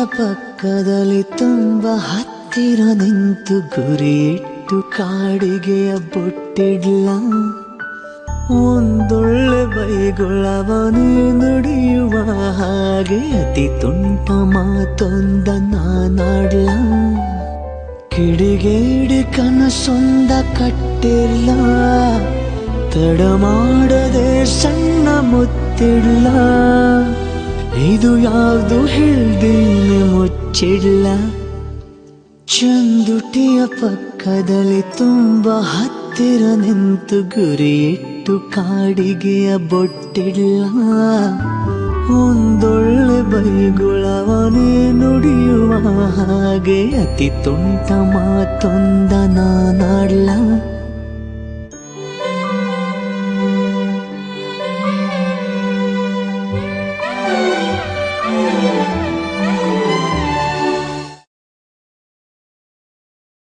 ಪಕ್ಕದಲ್ಲಿ ತುಂಬ ಹತ್ತಿರ ನಿಂತು ಗುರಿಯಿಟ್ಟು ಕಾಡಿಗೆಯ ಬೊಟ್ಟಿಡ್ಲ ಒಂದೊಳ್ಳೆ ಬೈಗುಳವನೇ ನುಡಿಯುವ ಹಾಗೆ ಅತಿ ತುಂಟ ಮಾತೊಂದ ನಾನಾಡ್ಲ ಕಿಡಿಗೇಡಿ ಕನಸೊಂದ ಕಟ್ಟಿರ್ಲ ತಡ ಮಾಡದೆ ಸಣ್ಣ ಮುತ್ತಿಡ್ಲ ಇದು ಯಾವುದು ಹೇಳ್ದೇನೆ ಮುಚ್ಚಿಡ್ಲ ಚಂದುಟಿಯ ಪಕ್ಕದಲ್ಲಿ ತುಂಬ ಹತ್ತಿರ ನಿಂತು ಗುರಿಯಿಟ್ಟು ಕಾಡಿಗೆಯ ಬೊಟ್ಟಿಡ್ಲ ಒಂದೊಳ್ಳೆ ಬೈಗುಳವನೇ ನುಡಿಯುವ ಹಾಗೆ ಅತಿ ತುಂಟ ಮಾತೊಂದ ನಾನಾಡ್ಲ